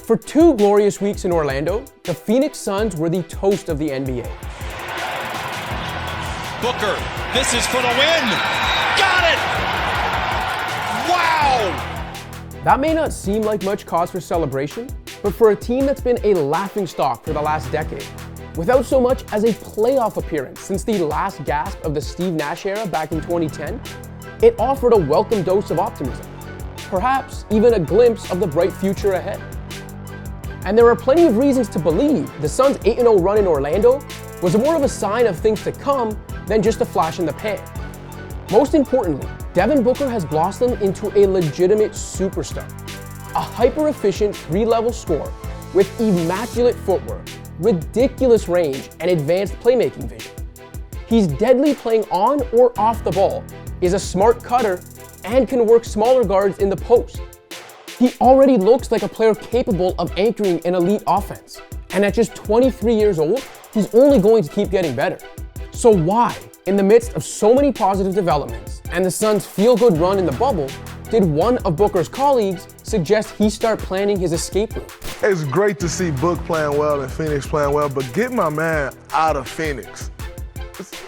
For 2 glorious weeks in Orlando, the Phoenix Suns were the toast of the NBA. Booker, this is for the win. Got it! Wow! That may not seem like much cause for celebration, but for a team that's been a laughingstock for the last decade, without so much as a playoff appearance since the last gasp of the Steve Nash era back in 2010, it offered a welcome dose of optimism, perhaps even a glimpse of the bright future ahead. And there are plenty of reasons to believe the Suns' 8-0 run in Orlando was more of a sign of things to come than just a flash in the pan. Most importantly, Devin Booker has blossomed into a legitimate superstar, a hyper-efficient 3-level scorer with immaculate footwork, ridiculous range, and advanced playmaking vision. He's deadly playing on or off the ball, is a smart cutter, and can work smaller guards in the post. He already looks like a player capable of anchoring an elite offense, and at just 23 years old, he's only going to keep getting better. So why, in the midst of so many positive developments and the Suns' feel-good run in the bubble, did one of Booker's colleagues suggest he start planning his escape route? It's great to see Book playing well and Phoenix playing well, but get my man out of Phoenix.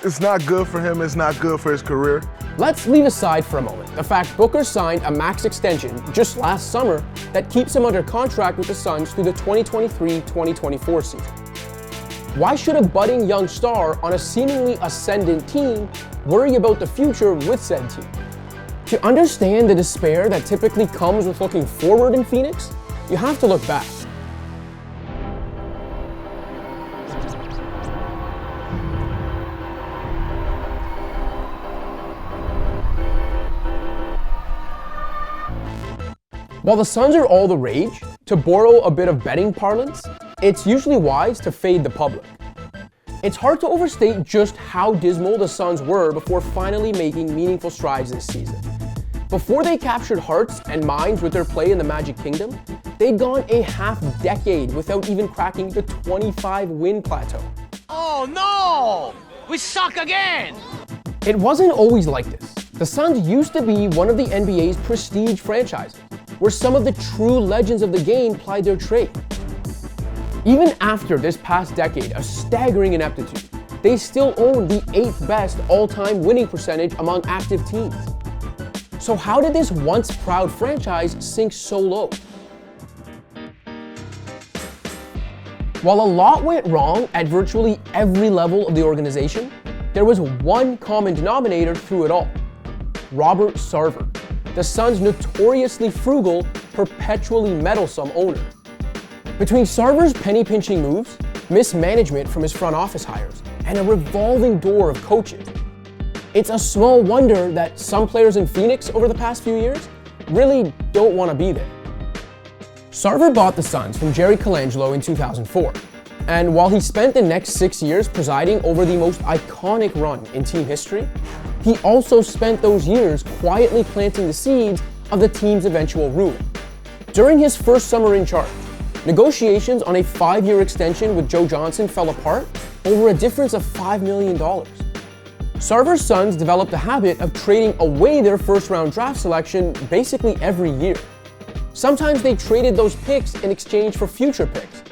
It's not good for him, it's not good for his career. Let's leave aside for a moment the fact Booker signed a max extension just last summer that keeps him under contract with the Suns through the 2023-2024 season. Why should a budding young star on a seemingly ascendant team worry about the future with said team? To understand the despair that typically comes with looking forward in Phoenix, you have to look back. While the Suns are all the rage, to borrow a bit of betting parlance, it's usually wise to fade the public. It's hard to overstate just how dismal the Suns were before finally making meaningful strides this season. Before they captured hearts and minds with their play in the Magic Kingdom, they'd gone a half-decade without even cracking the 25-win plateau. Oh no! We suck again! It wasn't always like this. The Suns used to be one of the NBA's prestige franchises, where some of the true legends of the game plied their trade. Even after this past decade of staggering ineptitude, they still own the 8th best all-time winning percentage among active teams. So how did this once proud franchise sink so low? While a lot went wrong at virtually every level of the organization, there was one common denominator through it all: Robert Sarver, the Suns' notoriously frugal, perpetually meddlesome owner. Between Sarver's penny-pinching moves, mismanagement from his front office hires, and a revolving door of coaches, it's a small wonder that some players in Phoenix over the past few years really don't want to be there. Sarver bought the Suns from Jerry Colangelo in 2004, and while he spent the next 6 years presiding over the most iconic run in team history, he also spent those years quietly planting the seeds of the team's eventual ruin. During his first summer in charge, negotiations on a 5-year extension with Joe Johnson fell apart over a difference of $5 million. Sarver's Suns developed a habit of trading away their first-round draft selection basically every year. Sometimes they traded those picks in exchange for future picks,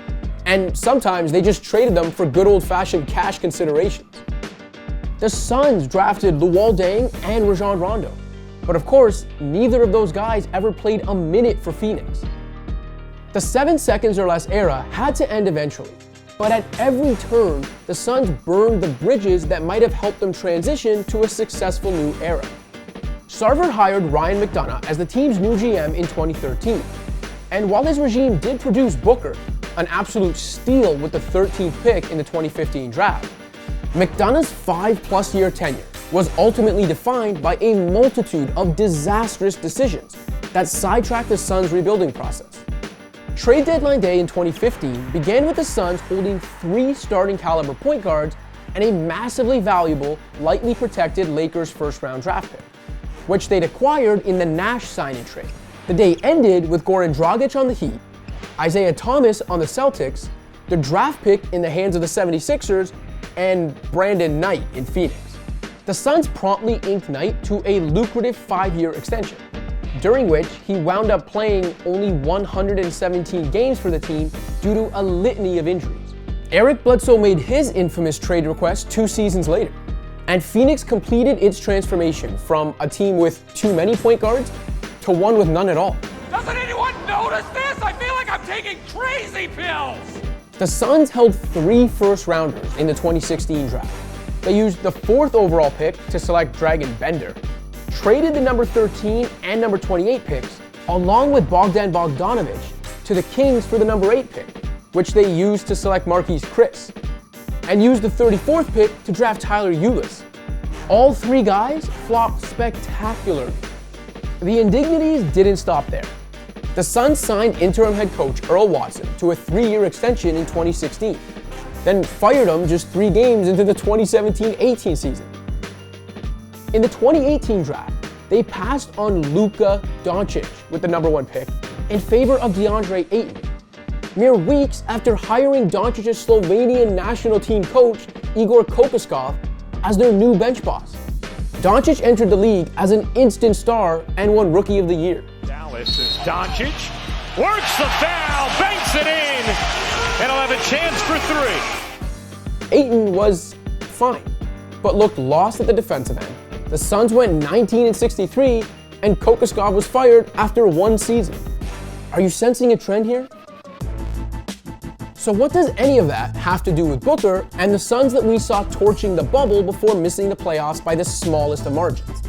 and sometimes they just traded them for good old-fashioned cash considerations. The Suns drafted Luol Deng and Rajon Rondo, but of course, neither of those guys ever played a minute for Phoenix. The 7 seconds or less era had to end eventually, but at every turn, the Suns burned the bridges that might have helped them transition to a successful new era. Sarver hired Ryan McDonough as the team's new GM in 2013, and while his regime did produce Booker, an absolute steal with the 13th pick in the 2015 draft, McDonough's 5+ year tenure was ultimately defined by a multitude of disastrous decisions that sidetracked the Suns' rebuilding process. Trade deadline day in 2015 began with the Suns holding 3 starting caliber point guards and a massively valuable, lightly protected Lakers first-round draft pick, which they'd acquired in the Nash signing trade. The day ended with Goran Dragic on the Heat, Isaiah Thomas on the Celtics, the draft pick in the hands of the 76ers, and Brandon Knight in Phoenix. The Suns promptly inked Knight to a lucrative 5-year extension, during which he wound up playing only 117 games for the team due to a litany of injuries. Eric Bledsoe made his infamous trade request 2 seasons later, and Phoenix completed its transformation from a team with too many point guards to one with none at all. Doesn't anyone notice this? I feel like I'm taking crazy pills! The Suns held 3 first-rounders in the 2016 draft. They used the 4th overall pick to select Dragan Bender, traded the number 13 and number 28 picks, along with Bogdan Bogdanovic, to the Kings for the number 8 pick, which they used to select Marquise Chris, and used the 34th pick to draft Tyler Ulis. All 3 guys flopped spectacularly. The indignities didn't stop there. The Suns signed interim head coach Earl Watson to a 3-year extension in 2016, then fired him just 3 games into the 2017-18 season. In the 2018 draft, they passed on Luka Doncic with the number 1 pick in favor of DeAndre Ayton, mere weeks after hiring Doncic's Slovenian national team coach Igor Kokoskov as their new bench boss. Doncic entered the league as an instant star and won Rookie of the Year. Dallas is Doncic, works the foul, banks it in, and he'll have a chance for 3. Ayton was fine, but looked lost at the defensive end. The Suns went 19-63, and Kokoskov was fired after 1 season. Are you sensing a trend here? So what does any of that have to do with Booker and the Suns that we saw torching the bubble before missing the playoffs by the smallest of margins?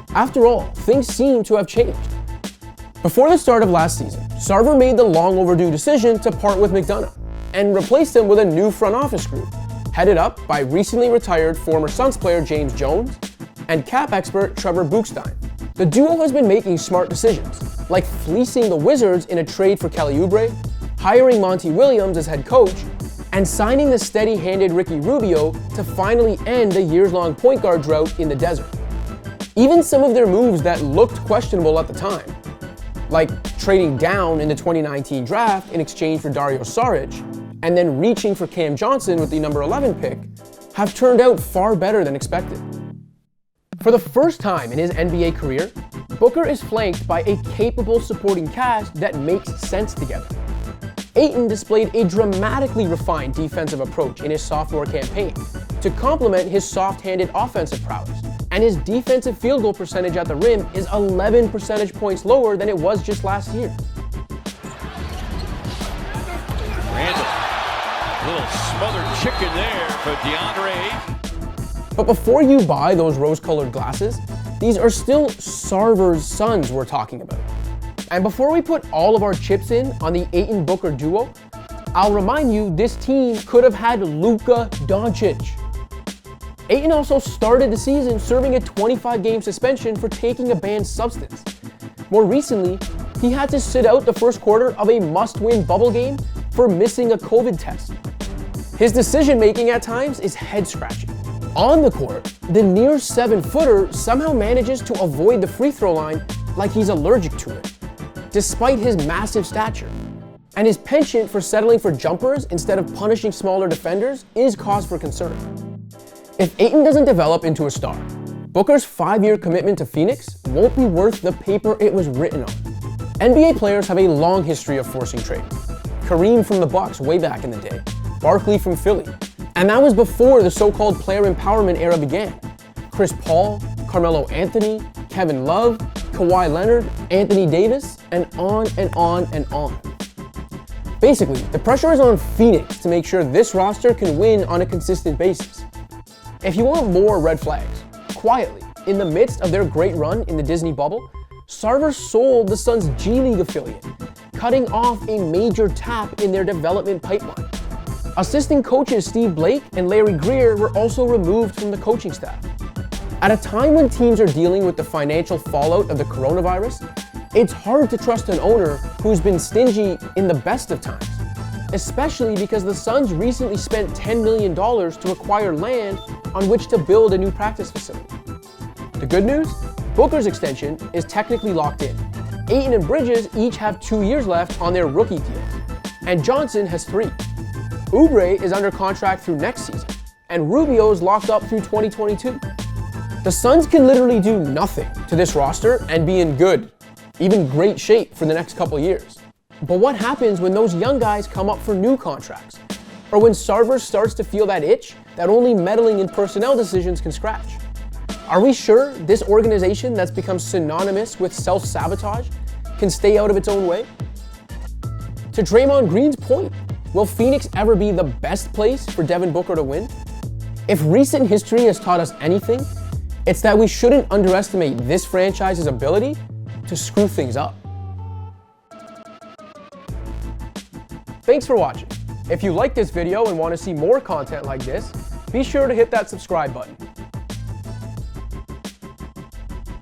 After all, things seem to have changed. Before the start of last season, Sarver made the long overdue decision to part with McDonough and replace him with a new front office group, headed up by recently retired former Suns player James Jones and cap expert Trevor Bookstein. The duo has been making smart decisions, like fleecing the Wizards in a trade for Kelly Oubre, hiring Monty Williams as head coach, and signing the steady-handed Ricky Rubio to finally end the years-long point guard drought in the desert. Even some of their moves that looked questionable at the time, like trading down in the 2019 draft in exchange for Dario Saric, and then reaching for Cam Johnson with the number 11 pick, have turned out far better than expected. For the first time in his NBA career, Booker is flanked by a capable supporting cast that makes sense together. Ayton displayed a dramatically refined defensive approach in his sophomore campaign to complement his soft-handed offensive prowess, and his defensive field goal percentage at the rim is 11 percentage points lower than it was just last year. Randall, little smothered chicken there for DeAndre Ayton. But before you buy those rose-colored glasses, these are still Sarver's Suns we're talking about. And before we put all of our chips in on the Ayton-Booker duo, I'll remind you this team could have had Luka Doncic. Ayton also started the season serving a 25-game suspension for taking a banned substance. More recently, he had to sit out the first quarter of a must-win bubble game for missing a COVID test. His decision-making at times is head-scratching. On the court, the near 7-footer somehow manages to avoid the free throw line like he's allergic to it, despite his massive stature. And his penchant for settling for jumpers instead of punishing smaller defenders is cause for concern. If Ayton doesn't develop into a star, Booker's 5-year commitment to Phoenix won't be worth the paper it was written on. NBA players have a long history of forcing trades. Kareem from the Bucks way back in the day, Barkley from Philly, and that was before the so-called player empowerment era began. Chris Paul, Carmelo Anthony, Kevin Love, Kawhi Leonard, Anthony Davis, and on and on and on. Basically, the pressure is on Phoenix to make sure this roster can win on a consistent basis. If you want more red flags, quietly, in the midst of their great run in the Disney bubble, Sarver sold the Suns' G League affiliate, cutting off a major tap in their development pipeline. Assistant coaches Steve Blake and Larry Greer were also removed from the coaching staff. At a time when teams are dealing with the financial fallout of the coronavirus, it's hard to trust an owner who's been stingy in the best of times, especially because the Suns recently spent $10 million to acquire land on which to build a new practice facility. The good news? Booker's extension is technically locked in. Ayton and Bridges each have 2 years left on their rookie deals, and Johnson has 3. Oubre is under contract through next season, and Rubio is locked up through 2022. The Suns can literally do nothing to this roster and be in good even great shape for the next couple years. But what happens when those young guys come up for new contracts? Or when Sarver starts to feel that itch that only meddling in personnel decisions can scratch? Are we sure this organization that's become synonymous with self-sabotage can stay out of its own way? To Draymond Green's point, will Phoenix ever be the best place for Devin Booker to win? If recent history has taught us anything, it's that we shouldn't underestimate this franchise's ability to screw things up. Thanks for watching. If you like this video and want to see more content like this, be sure to hit that subscribe button.